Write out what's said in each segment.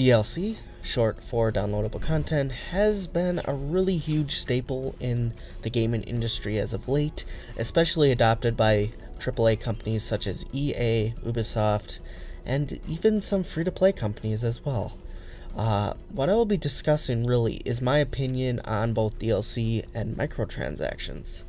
DLC, short for downloadable content, has been a really huge staple in the gaming industry as of late, especially adopted by AAA companies such as EA, Ubisoft, and even some free-to-play companies as well. What I will be discussing really is my opinion on both DLC and microtransactions.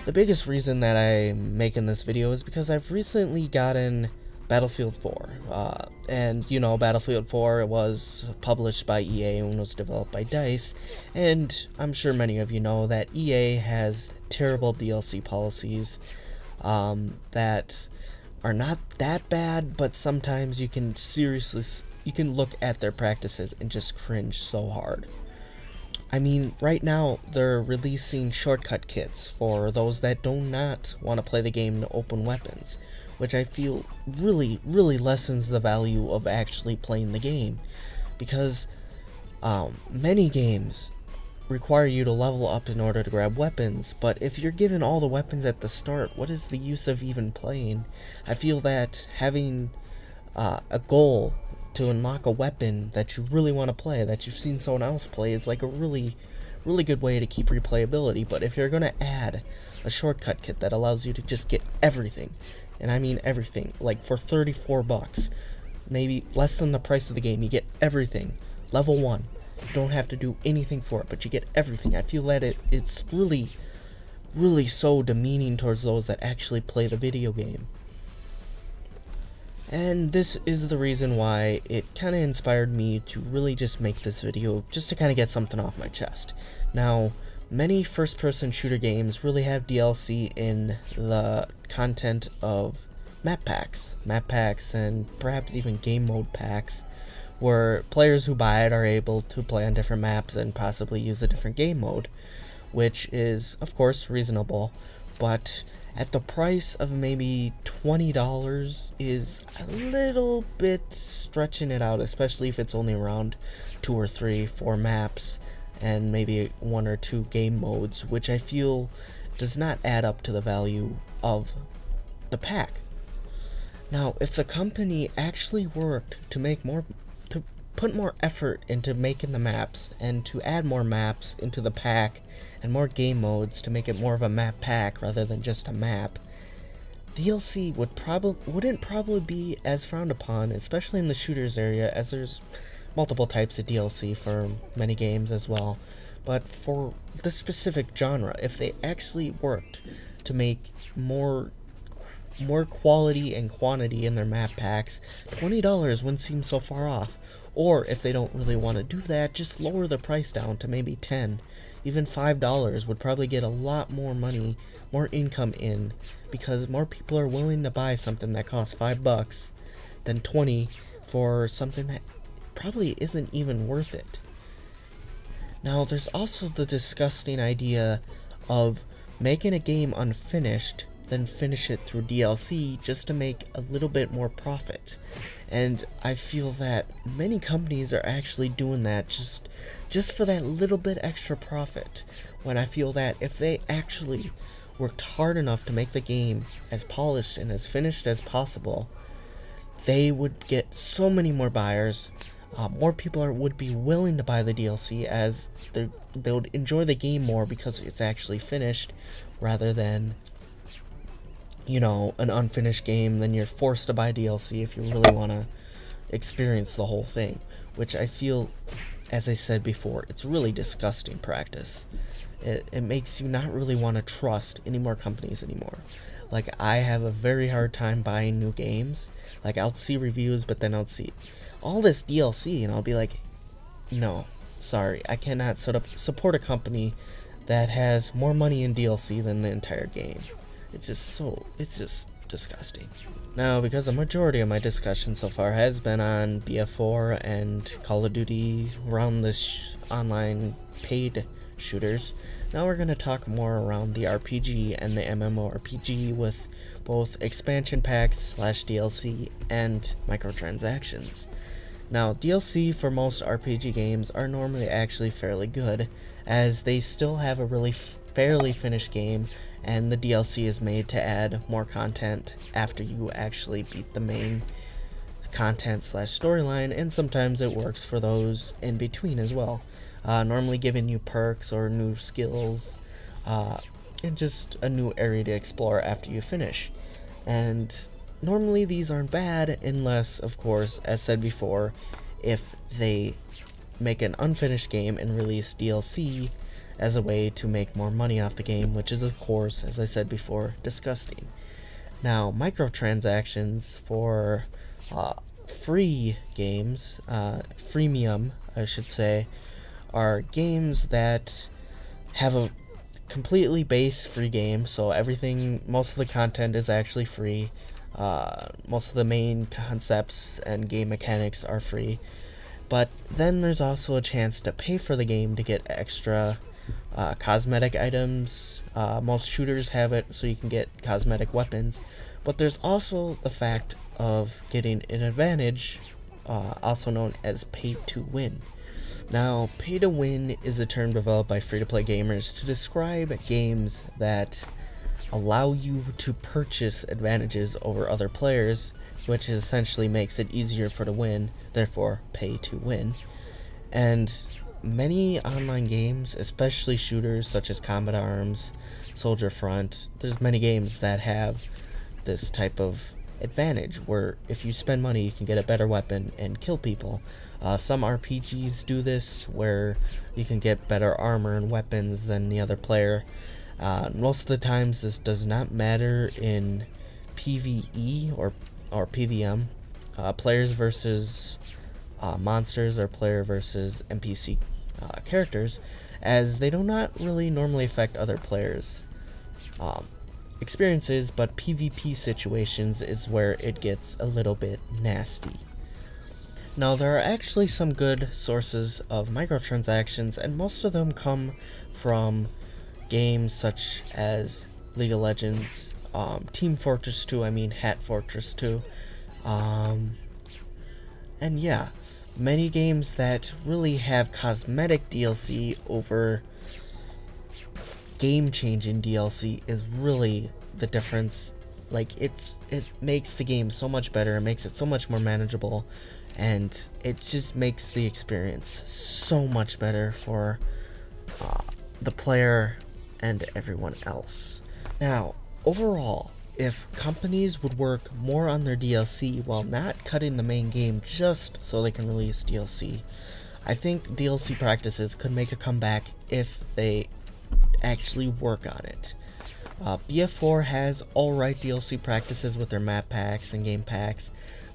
The biggest reason that I'm making this video is because I've recently gotten Battlefield 4. And you know, Battlefield 4 was published by EA and was developed by DICE, and I'm sure many of you know that EA has terrible DLC policies that are not that bad, but sometimes you can look at their practices and just cringe so hard. I mean, right now they're releasing shortcut kits for those that do not want to play the game to open weapons, which I feel really lessens the value of actually playing the game, because many games require you to level up in order to grab weapons, but if you're given all the weapons at the start, what is the use of even playing? I feel that having a goal to unlock a weapon that you really want to play, that you've seen someone else play, is like a really good way to keep replayability. But if you're going to add a shortcut kit that allows you to just get everything, and I mean everything, like for $34, maybe less than the price of the game, you get everything, level 1, you don't have to do anything for it, but you get everything. I feel that it's really so demeaning towards those that actually play the video game. And this is the reason why it kind of inspired me to really just make this video, just to kind of get something off my chest. Now, many first-person shooter games really have DLC in the content of map packs, and perhaps even game mode packs, where players who buy it are able to play on different maps and possibly use a different game mode, which is, of course, reasonable, but at the price of maybe $20 is a little bit stretching it out, especially if it's only around 2 or 3, 4 maps and maybe 1 or 2 game modes, which I feel does not add up to the value of the pack. Now, if the company actually worked to put more effort into making the maps and to add more maps into the pack and more game modes to make it more of a map pack rather than just a map, DLC wouldn't probably be as frowned upon, especially in the shooters area, as there's multiple types of DLC for many games as well. But for this specific genre, if they actually worked to make more quality and quantity in their map packs, $20 wouldn't seem so far off. Or if they don't really want to do that, just lower the price down to maybe $10, even $5 would probably get a lot more money, more income in, because more people are willing to buy something that costs $5 than $20 for something that probably isn't even worth it. Now, there's also the disgusting idea of making a game unfinished, then finish it through DLC just to make a little bit more profit. And I feel that many companies are actually doing that just for that little bit extra profit, when I feel that if they actually worked hard enough to make the game as polished and as finished as possible, they would get so many more buyers. More people would be willing to buy the DLC, as they would enjoy the game more because it's actually finished, rather than, you know, an unfinished game. Then you're forced to buy DLC if you really want to experience the whole thing, which I feel, as I said before, it's really disgusting practice. It makes you not really want to trust any more companies anymore. Like, I have a very hard time buying new games. Like, I'll see reviews, but then I'll see all this DLC, and I'll be like, no, sorry, I cannot support a company that has more money in DLC than the entire game. It's just disgusting. Now, because a majority of my discussion so far has been on BF4 and Call of Duty around this online paid shooters, now we're going to talk more around the RPG and the MMORPG with both expansion packs / DLC and microtransactions. Now, DLC for most RPG games are normally actually fairly good, as they still have a really fairly finished game, and the DLC is made to add more content after you actually beat the main content slash storyline, and sometimes it works for those in between as well. Normally giving you perks or new skills, and just a new area to explore after you finish. And normally these aren't bad unless, of course, as said before, if they make an unfinished game and release DLC as a way to make more money off the game, which is, of course, as I said before, disgusting. Now, microtransactions for free games, freemium, I should say, are games that have a completely base free game, so everything, most of the content is actually free. Most of the main concepts and game mechanics are free, but then there's also a chance to pay for the game to get extra cosmetic items. Most shooters have it so you can get cosmetic weapons, but there's also the fact of getting an advantage, also known as pay to win. Now, pay to win is a term developed by free-to-play gamers to describe games that allow you to purchase advantages over other players, which essentially makes it easier for to win, therefore pay to win. And many online games, especially shooters such as Combat Arms, Soldier Front, there's many games that have this type of advantage where if you spend money you can get a better weapon and kill people. Some RPGs do this where you can get better armor and weapons than the other player. Most of the times this does not matter in PvE or PvM, players versus monsters, or player versus NPC characters, as they do not really normally affect other players' experiences, but PvP situations is where it gets a little bit nasty. Now, there are actually some good sources of microtransactions, and most of them come from games such as League of Legends, Team Fortress 2, Hat Fortress 2, and yeah, many games that really have cosmetic DLC over game-changing DLC is really the difference. Like, it makes the game so much better, it makes it so much more manageable, and it just makes the experience so much better for the player and everyone else. Now, overall, if companies would work more on their DLC while not cutting the main game just so they can release DLC, I think DLC practices could make a comeback if they actually work on it. BF4 has alright DLC practices with their map packs and game packs,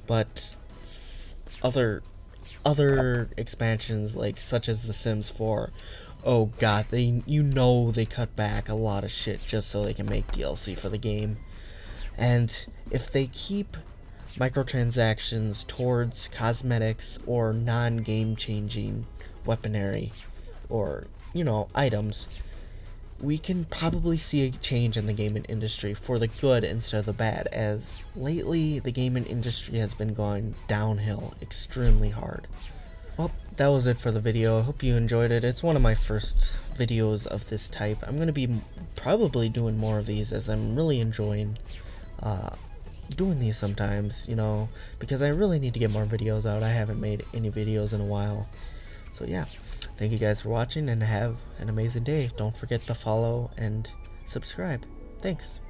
but other expansions, like such as The Sims 4, oh god, they cut back a lot of shit just so they can make DLC for the game. And if they keep microtransactions towards cosmetics or non-game changing weaponry or, items, we can probably see a change in the gaming industry for the good instead of the bad, as lately the gaming industry has been going downhill extremely hard. Well, that was it for the video. I hope you enjoyed it. It's one of my first videos of this type. I'm going to be probably doing more of these, as I'm really enjoying doing these sometimes, because I really need to get more videos out. I haven't made any videos in a while. So yeah, thank you guys for watching, and have an amazing day. Don't forget to follow and subscribe. Thanks.